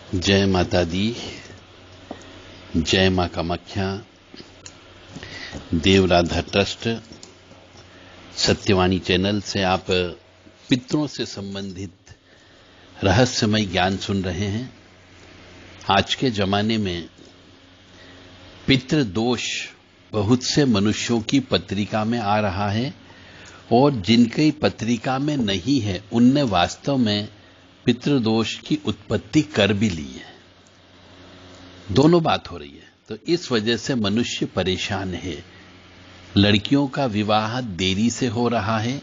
जय माता दी, जय मां कामाख्या, देव राधा ट्रस्ट, सत्यवाणी चैनल से आप पितरों से संबंधित रहस्यमय ज्ञान सुन रहे हैं। आज के जमाने में पितृ दोष बहुत से मनुष्यों की पत्रिका में आ रहा है और जिनकी पत्रिका में नहीं है उनने वास्तव में पितृदोष की उत्पत्ति कर भी ली है। दोनों बात हो रही है, तो इस वजह से मनुष्य परेशान है। लड़कियों का विवाह देरी से हो रहा है,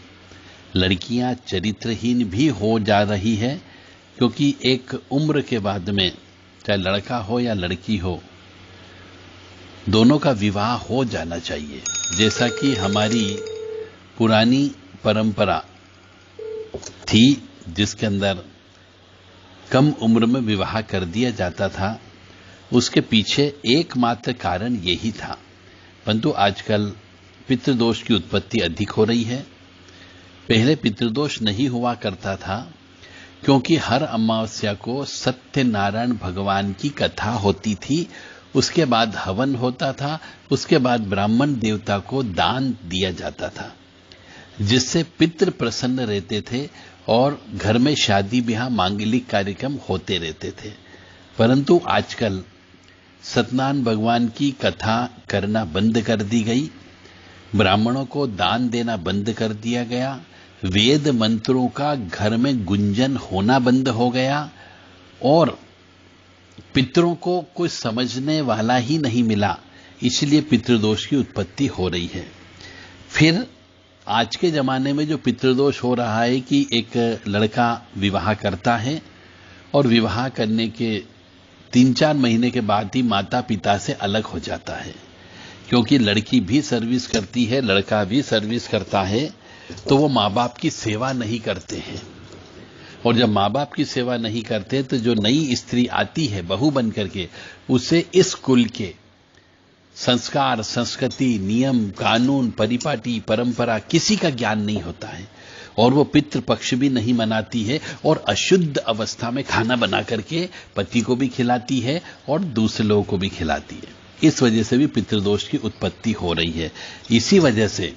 लड़कियां चरित्रहीन भी हो जा रही है, क्योंकि एक उम्र के बाद में चाहे लड़का हो या लड़की हो, दोनों का विवाह हो जाना चाहिए। जैसा कि हमारी पुरानी परंपरा थी जिसके अंदर कम उम्र में विवाह कर दिया जाता था, उसके पीछे एकमात्र कारण यही था। परंतु आजकल पितृदोष की उत्पत्ति अधिक हो रही है। पहले पितृदोष नहीं हुआ करता था, क्योंकि हर अमावस्या को सत्यनारायण भगवान की कथा होती थी, उसके बाद हवन होता था, उसके बाद ब्राह्मण देवता को दान दिया जाता था, जिससे पितृ प्रसन्न रहते थे और घर में शादी ब्याह मांगलिक कार्यक्रम होते रहते थे। परंतु आजकल सत्यनारायण भगवान की कथा करना बंद कर दी गई, ब्राह्मणों को दान देना बंद कर दिया गया, वेद मंत्रों का घर में गुंजन होना बंद हो गया और पितरों को कोई समझने वाला ही नहीं मिला। इसलिए पितृदोष की उत्पत्ति हो रही है। फिर आज के जमाने में जो पितृदोष हो रहा है कि एक लड़का विवाह करता है और विवाह करने के 3-4 महीने के बाद ही माता पिता से अलग हो जाता है, क्योंकि लड़की भी सर्विस करती है, लड़का भी सर्विस करता है, तो वो माँ बाप की सेवा नहीं करते हैं। और जब माँ बाप की सेवा नहीं करते तो जो नई स्त्री आती है बहू बन करके, उसे इस कुल के संस्कार, संस्कृति, नियम, कानून, परिपाटी, परंपरा किसी का ज्ञान नहीं होता है और वो पितृपक्ष भी नहीं मनाती है और अशुद्ध अवस्था में खाना बना करके पति को भी खिलाती है और दूसरे लोगों को भी खिलाती है। इस वजह से भी पितृदोष की उत्पत्ति हो रही है। इसी वजह से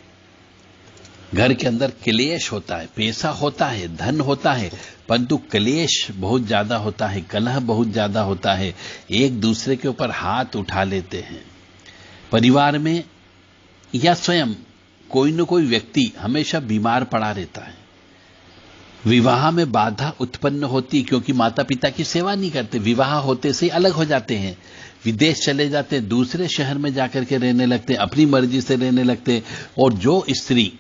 घर के अंदर क्लेश होता है, पैसा होता है, धन होता है, परंतु क्लेश बहुत ज्यादा होता है, कलह बहुत ज्यादा होता है, एक दूसरे के ऊपर हाथ उठा लेते हैं। परिवार में या स्वयं कोई न कोई व्यक्ति हमेशा बीमार पड़ा रहता है। विवाह में बाधा उत्पन्न होती क्योंकि माता पिता की सेवा नहीं करते, विवाह होते से अलग हो जाते हैं, विदेश चले जाते हैं, दूसरे शहर में जाकर के रहने लगते हैं, अपनी मर्जी से रहने लगते हैं। और जो स्त्री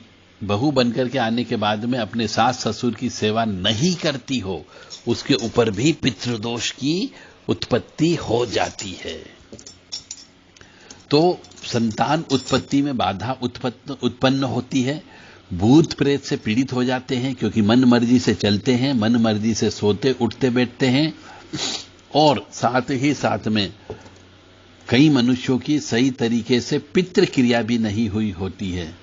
बहू बनकर के आने के बाद में अपने सास ससुर की सेवा नहीं करती हो, उसके ऊपर भी पितृदोष की उत्पत्ति हो जाती है। तो संतान उत्पत्ति में बाधा उत्पन्न होती है। भूत प्रेत से पीड़ित हो जाते हैं, क्योंकि मन मर्जी से चलते हैं, मन मर्जी से सोते उठते बैठते हैं और साथ ही साथ में कई मनुष्यों की सही तरीके से पितृ क्रिया भी नहीं हुई होती है।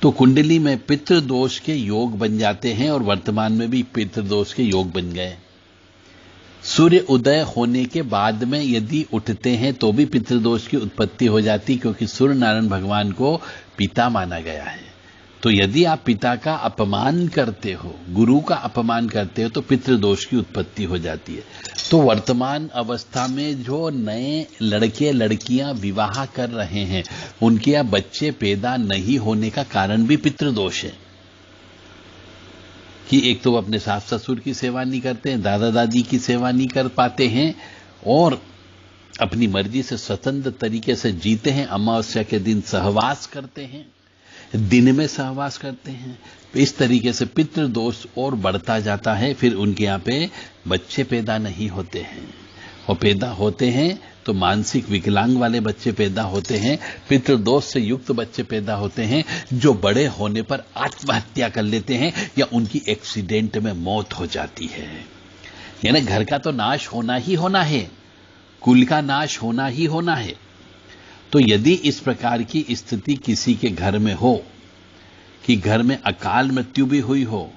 तो कुंडली में पितृदोष के योग बन जाते हैं और वर्तमान में भी पितृदोष के योग बन गए। सूर्य उदय होने के बाद में यदि उठते हैं तो भी पितृदोष की उत्पत्ति हो जाती, क्योंकि सूर्य नारायण भगवान को पिता माना गया है। तो यदि आप पिता का अपमान करते हो, गुरु का अपमान करते हो, तो पितृदोष की उत्पत्ति हो जाती है। तो वर्तमान अवस्था में जो नए लड़के लड़कियां विवाह कर रहे हैं, उनके यहाँ बच्चे पैदा नहीं होने का कारण भी पितृदोष है कि एक तो वो अपने सास ससुर की सेवा नहीं करते हैं, दादा दादी की सेवा नहीं कर पाते हैं और अपनी मर्जी से स्वतंत्र तरीके से जीते हैं। अमावस्या के दिन सहवास करते हैं, दिन में सहवास करते हैं। इस तरीके से पितृदोष और बढ़ता जाता है। फिर उनके यहाँ पे बच्चे पैदा नहीं होते हैं और पैदा होते हैं तो मानसिक विकलांग वाले बच्चे पैदा होते हैं, पितृदोष से युक्त बच्चे पैदा होते हैं, जो बड़े होने पर आत्महत्या कर लेते हैं या उनकी एक्सीडेंट में मौत हो जाती है। यानी घर का तो नाश होना ही होना है, कुल का नाश होना ही होना है। तो यदि इस प्रकार की स्थिति किसी के घर में हो कि घर में अकाल मृत्यु भी हुई हो,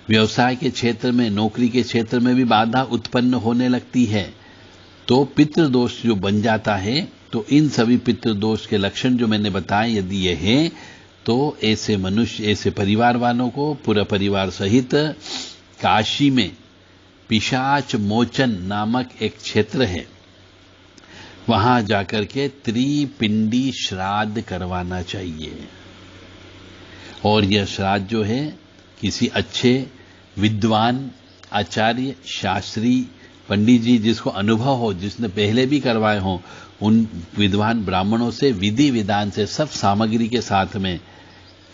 व्यवसाय के क्षेत्र में, नौकरी के क्षेत्र में भी बाधा उत्पन्न होने लगती है, तो पितृदोष जो बन जाता है। तो इन सभी पितृदोष के लक्षण जो मैंने बताए यदि ये हैं, तो ऐसे मनुष्य, ऐसे परिवार वालों को पूरा परिवार सहित काशी में पिशाच मोचन नामक एक क्षेत्र है, वहां जाकर के त्रिपिंडी श्राद्ध करवाना चाहिए। और यह श्राद्ध जो है किसी अच्छे विद्वान आचार्य शास्त्री पंडित जी, जिसको अनुभव हो, जिसने पहले भी करवाए हो, उन विद्वान ब्राह्मणों से विधि विधान से सब सामग्री के साथ में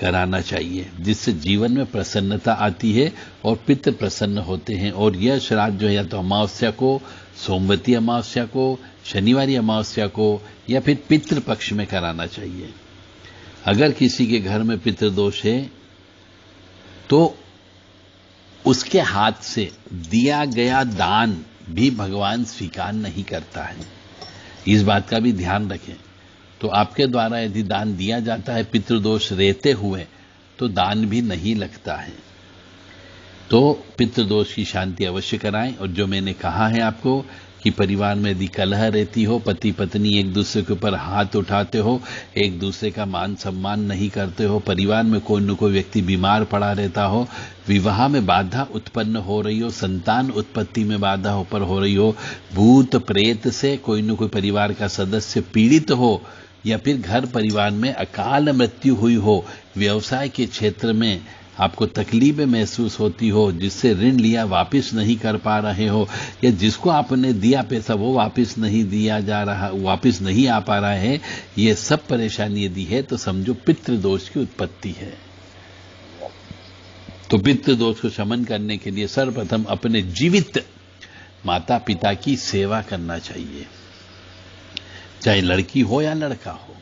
कराना चाहिए, जिससे जीवन में प्रसन्नता आती है और पितृ प्रसन्न होते हैं। और यह श्राद्ध जो है या तो अमावस्या को, सोमवती अमावस्या को, शनिवारी अमावस्या को, या फिर पितृ पक्ष में कराना चाहिए। अगर किसी के घर में पितृदोष है तो उसके हाथ से दिया गया दान भी भगवान स्वीकार नहीं करता है, इस बात का भी ध्यान रखें। तो आपके द्वारा यदि दान दिया जाता है पितृदोष रहते हुए, तो दान भी नहीं लगता है। तो पितृदोष की शांति अवश्य कराएं। और जो मैंने कहा है आपको कि परिवार में यदि कलह रहती हो, पति पत्नी एक दूसरे के ऊपर हाथ उठाते हो, एक दूसरे का मान सम्मान नहीं करते हो, परिवार में कोई न कोई व्यक्ति बीमार पड़ा रहता हो, विवाह में बाधा उत्पन्न हो रही हो, संतान उत्पत्ति में बाधा ऊपर हो रही हो, भूत प्रेत से कोई न कोई परिवार का सदस्य पीड़ित हो, या फिर घर परिवार में अकाल मृत्यु हुई हो, व्यवसाय के क्षेत्र में आपको तकलीफें महसूस होती हो, जिससे ऋण लिया वापस नहीं कर पा रहे हो, या जिसको आपने दिया पैसा वो वापस नहीं दिया जा रहा, वापस नहीं आ पा रहा है, ये सब परेशानी यदि है तो समझो पितृदोष की उत्पत्ति है। तो पितृदोष को शमन करने के लिए सर्वप्रथम अपने जीवित माता पिता की सेवा करना चाहिए, चाहे लड़की हो या लड़का हो।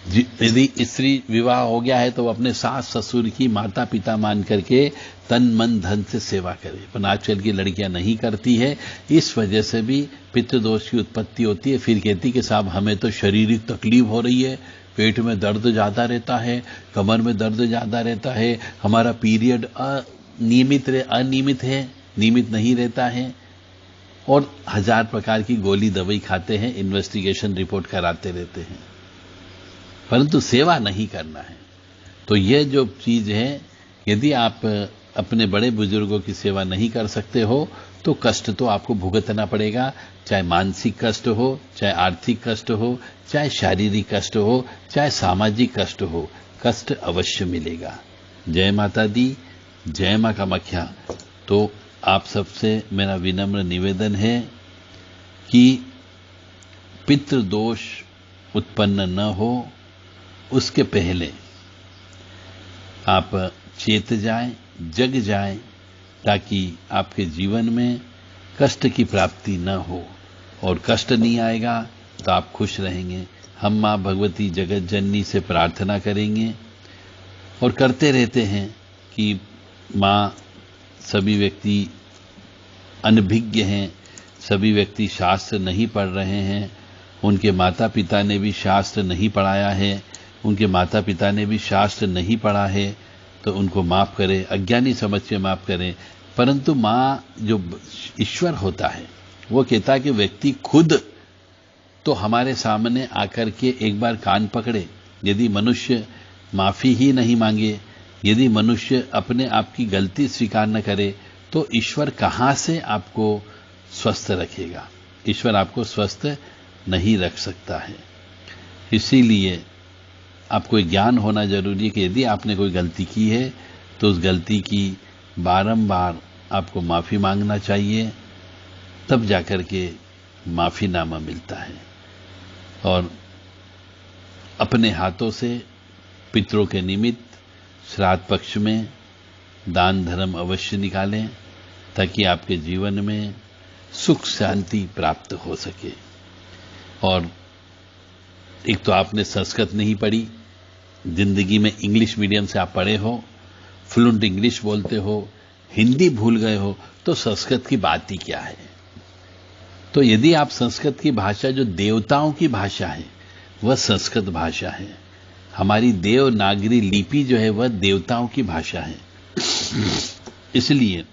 यदि स्त्री विवाह हो गया है तो वो अपने सास ससुर की माता पिता मान करके तन मन धन से सेवा करे, पर आजकल की लड़कियां नहीं करती है, इस वजह से भी पितृदोष की उत्पत्ति होती है। फिर कहती कि साहब हमें तो शारीरिक तकलीफ हो रही है, पेट में दर्द ज्यादा रहता है, कमर में दर्द ज्यादा रहता है, हमारा पीरियड अनियमित है, नियमित नहीं रहता है, और 1000 प्रकार की गोली दवाई खाते हैं, इन्वेस्टिगेशन रिपोर्ट कराते रहते हैं, परंतु सेवा नहीं करना है। तो यह जो चीज है, यदि आप अपने बड़े बुजुर्गों की सेवा नहीं कर सकते हो तो कष्ट तो आपको भुगतना पड़ेगा, चाहे मानसिक कष्ट हो, चाहे आर्थिक कष्ट हो, चाहे शारीरिक कष्ट हो, चाहे सामाजिक कष्ट हो, कष्ट अवश्य मिलेगा। जय माता दी, जय मां कामाख्या। तो आप सबसे मेरा विनम्र निवेदन है कि पितृदोष उत्पन्न न हो, उसके पहले आप चेत जाएं, जग जाएं, ताकि आपके जीवन में कष्ट की प्राप्ति न हो, और कष्ट नहीं आएगा तो आप खुश रहेंगे। हम मां भगवती जगत जननी से प्रार्थना करेंगे और करते रहते हैं कि मां, सभी व्यक्ति अनभिज्ञ हैं, सभी व्यक्ति शास्त्र नहीं पढ़ रहे हैं, उनके माता पिता ने भी शास्त्र नहीं पढ़ाया है, उनके माता पिता ने भी शास्त्र नहीं पढ़ा है, तो उनको माफ करें, अज्ञानी समझ के माफ करें। परंतु मां जो ईश्वर होता है वो कहता है कि व्यक्ति खुद तो हमारे सामने आकर के एक बार कान पकड़े। यदि मनुष्य माफी ही नहीं मांगे, यदि मनुष्य अपने आप की गलती स्वीकार न करे, तो ईश्वर कहां से आपको स्वस्थ रखेगा? ईश्वर आपको स्वस्थ नहीं रख सकता है। इसीलिए आपको ज्ञान होना जरूरी है कि यदि आपने कोई गलती की है तो उस गलती की बारंबार आपको माफी मांगना चाहिए, तब जाकर के माफीनामा मिलता है। और अपने हाथों से पितरों के निमित्त श्राद्ध पक्ष में दान धर्म अवश्य निकालें, ताकि आपके जीवन में सुख शांति प्राप्त हो सके। और एक तो आपने संस्कृत नहीं पढ़ी, जिंदगी में इंग्लिश मीडियम से आप पढ़े हो, फ्लुएंट इंग्लिश बोलते हो, हिंदी भूल गए हो, तो संस्कृत की बात ही क्या है। तो यदि आप संस्कृत की भाषा, जो देवताओं की भाषा है, वह संस्कृत भाषा है। हमारी देवनागरी लिपि जो है वह देवताओं की भाषा है। इसलिए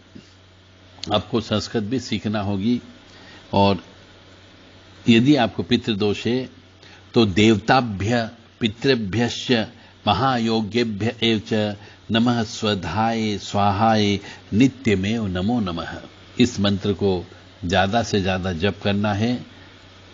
आपको संस्कृत भी सीखना होगी। और यदि आपको पितृदोष है तो देवताभ्य पितृभ्यश्च महायोग्येभ्य एव च नमः स्वधाय स्वाहाय नित्यमेव नमो नमः। इस मंत्र को ज्यादा से ज्यादा जप करना है,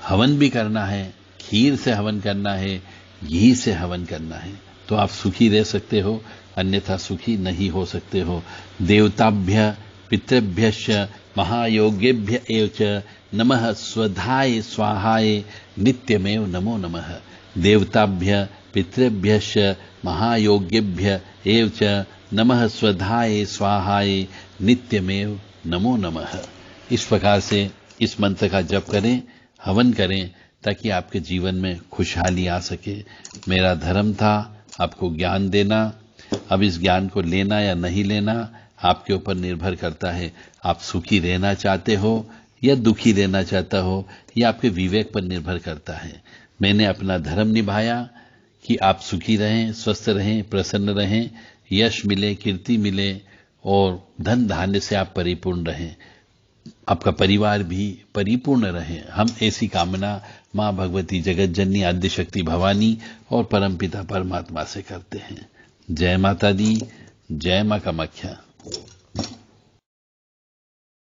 हवन भी करना है, खीर से हवन करना है, घी से हवन करना है, तो आप सुखी रह सकते हो, अन्यथा सुखी नहीं हो सकते हो। देवताभ्य पितृभ्यश्च महायोग्येभ्य एव च नमः स्वधाय स्वाहाय नित्यमेव नमो नमः। देवताभ्य पितृभ्यश्च महायोग्येभ्य एव च नमः स्वधाय स्वाहाय नित्यमेव नमो नमः। इस प्रकार से इस मंत्र का जप करें, हवन करें, ताकि आपके जीवन में खुशहाली आ सके। मेरा धर्म था आपको ज्ञान देना। अब इस ज्ञान को लेना या नहीं लेना आपके ऊपर निर्भर करता है। आप सुखी रहना चाहते हो या दुखी रहना चाहता हो, यह आपके विवेक पर निर्भर करता है। मैंने अपना धर्म निभाया कि आप सुखी रहें, स्वस्थ रहें, प्रसन्न रहें, यश मिले, कीर्ति मिले और धन धान्य से आप परिपूर्ण रहें, आपका परिवार भी परिपूर्ण रहे। हम ऐसी कामना मां भगवती जगत जननी आद्य शक्ति भवानी और परमपिता परमात्मा से करते हैं। जय माता दी, जय मां कामाख्या।